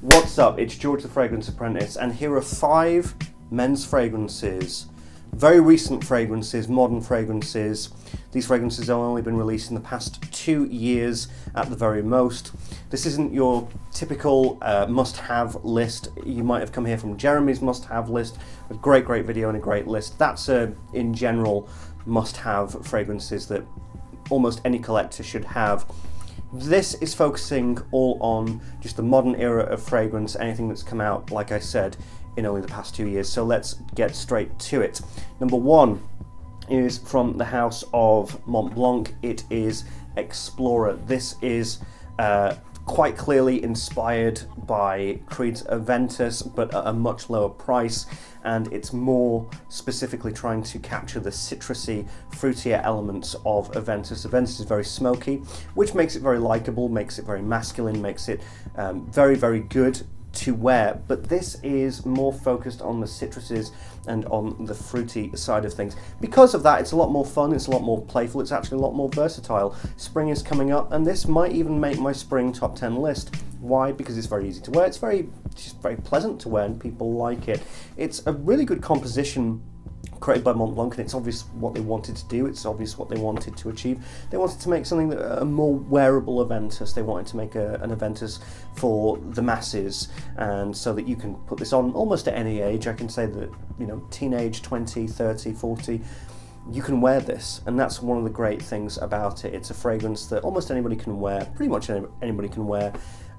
What's up? It's George the Fragrance Apprentice, and here are 5 men's fragrances. Very recent fragrances, modern fragrances. These fragrances have only been released in the past 2 years at the very most. This isn't your typical must-have list. You might have come here from Jeremy's must-have list, a great video and a great list. That's in general must-have fragrances that almost any collector should have. This is focusing all on just the modern era of fragrance, anything that's come out, like I said, in only the past 2 years. So let's get straight to it. Number 1 is from the house of Mont Blanc. It is Explorer. This is quite clearly inspired by Creed's Aventus, but at a much lower price, and it's more specifically trying to capture the citrusy, fruitier elements of Aventus. Aventus is very smoky, which makes it very likable, makes it very masculine, makes it very good to wear, but this is more focused on the citruses and on the fruity side of things. Because of that, it's a lot more fun, it's a lot more playful, it's actually a lot more versatile. Spring is coming up, and this might even make my spring top 10 list. Why? Because it's very easy to wear, it's just very pleasant to wear, and people like it. It's a really good composition created by Mont Blanc, and it's obvious what they wanted to do, it's obvious what they wanted to achieve. They wanted to make something that a more wearable Aventus. They wanted to make an Aventus for the masses, and so that you can put this on almost at any age. I can say that, you know, teenage, 20, 30, 40, you can wear this, and that's one of the great things about it. It's a fragrance that almost anybody can wear, pretty much anybody can wear,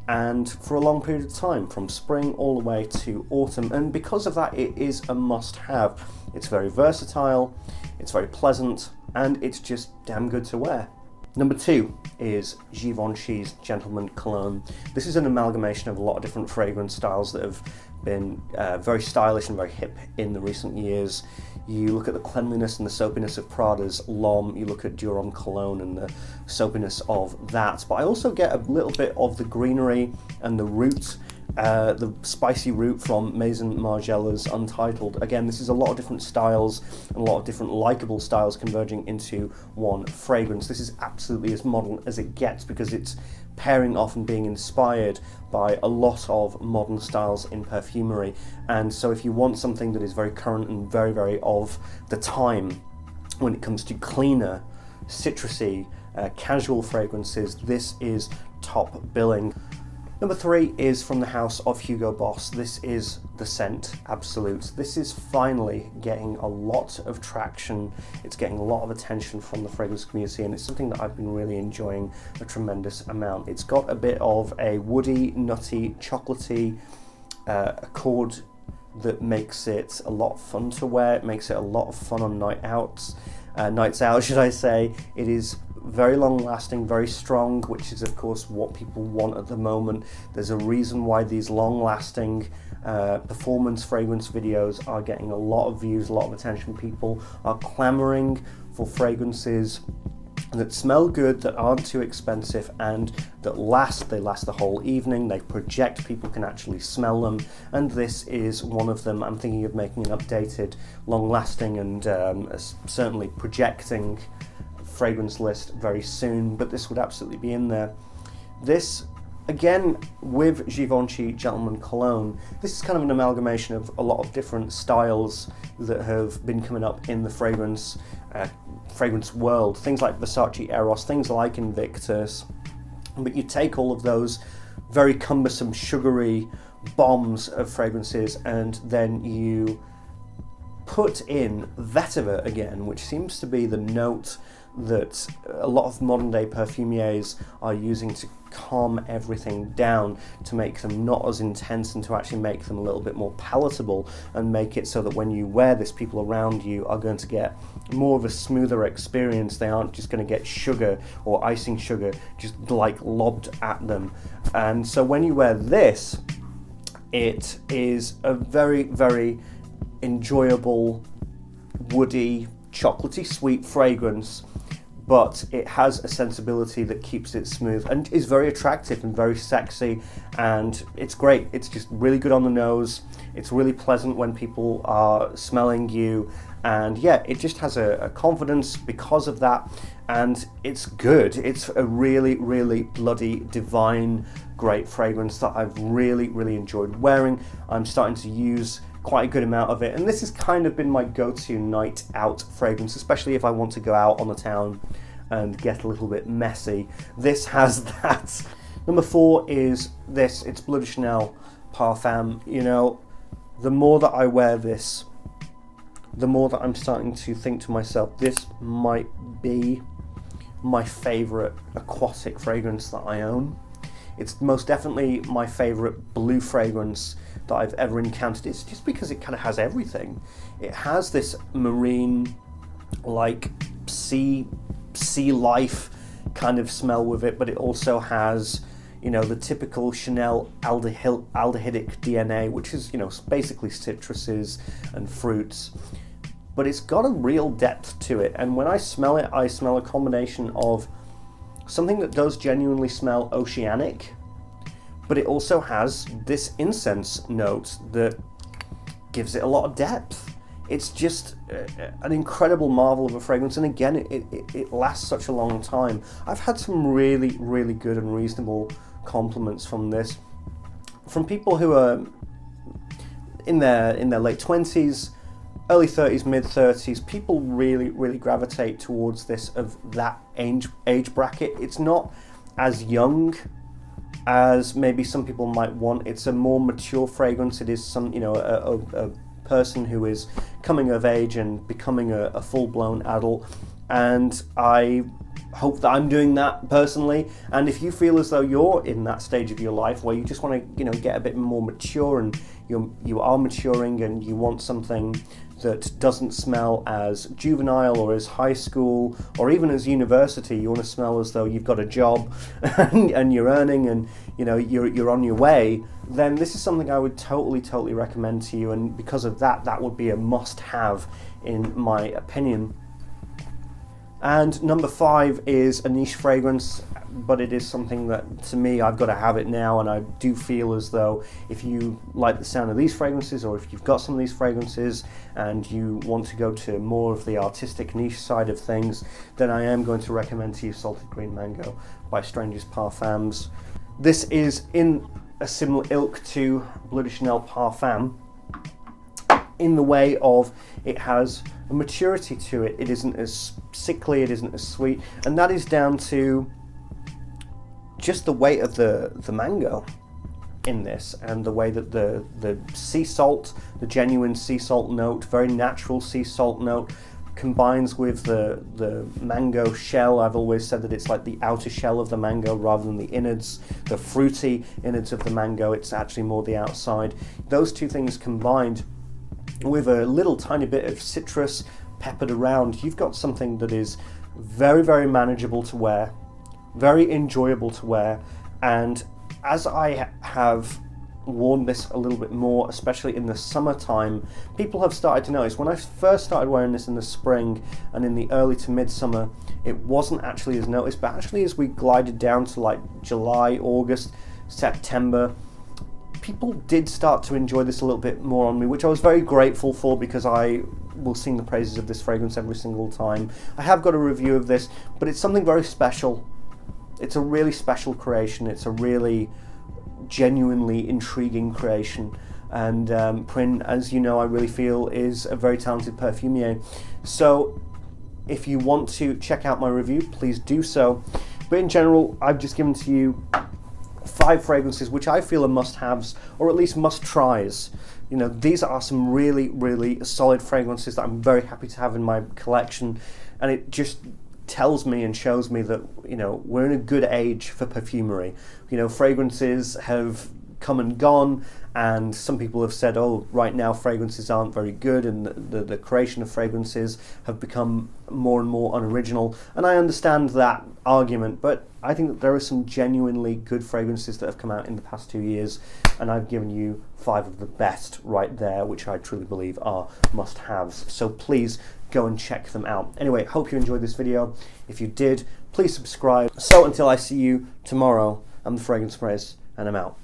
and for a long period of time, from spring all the way to autumn, and because of that, it is a must-have. It's very versatile, it's very pleasant, and it's just damn good to wear. Number 2 is Givenchy's Gentleman Cologne. This is an amalgamation of a lot of different fragrance styles that have been very stylish and very hip in the recent years. You look at the cleanliness and the soapiness of Prada's L'Homme, you look at Durand Cologne and the soapiness of that, but I also get a little bit of the greenery and the root, the spicy root from Maison Margiela's Untitled. Again, this is a lot of different styles and a lot of different likable styles converging into one fragrance. This is absolutely as modern as it gets because it's pairing off and being inspired by a lot of modern styles in perfumery. And so if you want something that is very current and very of the time when it comes to cleaner, citrusy, casual fragrances, this is top billing. Number 3 is from the house of Hugo Boss. This is the Scent Absolute. This is finally getting a lot of traction. It's getting a lot of attention from the fragrance community, and it's something that I've been really enjoying a tremendous amount. It's got a bit of a woody, nutty, chocolatey accord that makes it a lot of fun to wear. It makes it a lot of fun on nights out, should I say. It is very long lasting, very strong, which is of course what people want at the moment. There's a reason why these long lasting performance fragrance videos are getting a lot of views, a lot of attention. People are clamoring for fragrances that smell good, that aren't too expensive, and that last. They last the whole evening, they project, people can actually smell them, and this is one of them. I'm thinking of making an updated, long-lasting and certainly projecting fragrance list very soon, but this would absolutely be in there. This, again, with Givenchy Gentleman Cologne, this is kind of an amalgamation of a lot of different styles that have been coming up in the fragrance world. Things like Versace Eros, things like Invictus, but you take all of those very cumbersome, sugary bombs of fragrances, and then you put in vetiver again, which seems to be the note that a lot of modern day perfumiers are using to calm everything down, to make them not as intense and to actually make them a little bit more palatable, and make it so that when you wear this, people around you are going to get more of a smoother experience. They aren't just going to get sugar or icing sugar just like lobbed at them. And so when you wear this, it is a very enjoyable, woody, chocolatey sweet fragrance, but it has a sensibility that keeps it smooth and is very attractive and very sexy, and it's great. It's just really good on the nose. It's really pleasant when people are smelling you, and yeah, it just has a confidence because of that, and it's good. It's a really bloody divine great fragrance that I've really enjoyed wearing. I'm starting to use quite a good amount of it, and this has kind of been my go-to night out fragrance, especially if I want to go out on the town and get a little bit messy. This has that. Number 4 is this. It's Bleu de Chanel Parfum. You know, the more that I wear this, the more that I'm starting to think to myself, this might be my favorite aquatic fragrance that I own. It's most definitely my favorite blue fragrance that I've ever encountered. It's just because it kind of has everything. It has this marine, like sea life kind of smell with it, but it also has, you know, the typical Chanel aldehydic DNA, which is, you know, basically citruses and fruits. But it's got a real depth to it, and when I smell it, I smell a combination of something that does genuinely smell oceanic, but it also has this incense note that gives it a lot of depth. It's just an incredible marvel of a fragrance, and again, it lasts such a long time. I've had some really good and reasonable compliments from this, from people who are in their late 20s, early 30s, mid 30s. People really gravitate towards this of that age bracket. It's not as young as maybe some people might want. It's a more mature fragrance. It is some, you know, a person who is coming of age and becoming a full-blown adult, and I hope that I'm doing that personally. And if you feel as though you're in that stage of your life where you just want to, you know, get a bit more mature, and you are maturing and you want something that doesn't smell as juvenile or as high school or even as university, you want to smell as though you've got a job and you're earning and, you know, you're on your way, then this is something I would totally recommend to you. And because of that, that would be a must-have in my opinion. And number 5 is a niche fragrance, but it is something that, to me, I've got to have it now, and I do feel as though if you like the sound of these fragrances, or if you've got some of these fragrances and you want to go to more of the artistic niche side of things, then I am going to recommend to you Salted Green Mango by Strangers Parfums. This is in a similar ilk to Bleu de Chanel Parfum, in the way of it has a maturity to it. It isn't as sickly, it isn't as sweet, and that is down to just the weight of the mango in this, and the way that the sea salt, the genuine sea salt note, very natural sea salt note, combines with the mango shell. I've always said that it's like the outer shell of the mango rather than the innards, the fruity innards of the mango. It's actually more the outside. Those two things combined with a little tiny bit of citrus peppered around, you've got something that is very manageable to wear, very enjoyable to wear. And as I have worn this a little bit more, especially in the summertime, people have started to notice. When I first started wearing this in the spring and in the early to midsummer, it wasn't actually as noticed, but actually as we glided down to like July, August, September, people did start to enjoy this a little bit more on me, which I was very grateful for, because I will sing the praises of this fragrance every single time. I have got a review of this, but it's something very special. It's a really special creation. It's a really genuinely intriguing creation. And Prin, as you know, I really feel is a very talented perfumier. So if you want to check out my review, please do so. But in general, I've just given to you 5 fragrances which I feel are must-haves, or at least must-tries. You know, these are some really solid fragrances that I'm very happy to have in my collection, and it just tells me and shows me that, you know, we're in a good age for perfumery. You know, fragrances have come and gone, and some people have said, oh, right now fragrances aren't very good, and the creation of fragrances have become more and more unoriginal. And I understand that argument, but I think that there are some genuinely good fragrances that have come out in the past 2 years, and I've given you 5 of the best right there, which I truly believe are must-haves. So please go and check them out. Anyway, hope you enjoyed this video. If you did, please subscribe. So until I see you tomorrow, I'm the Fragrance Praise, and I'm out.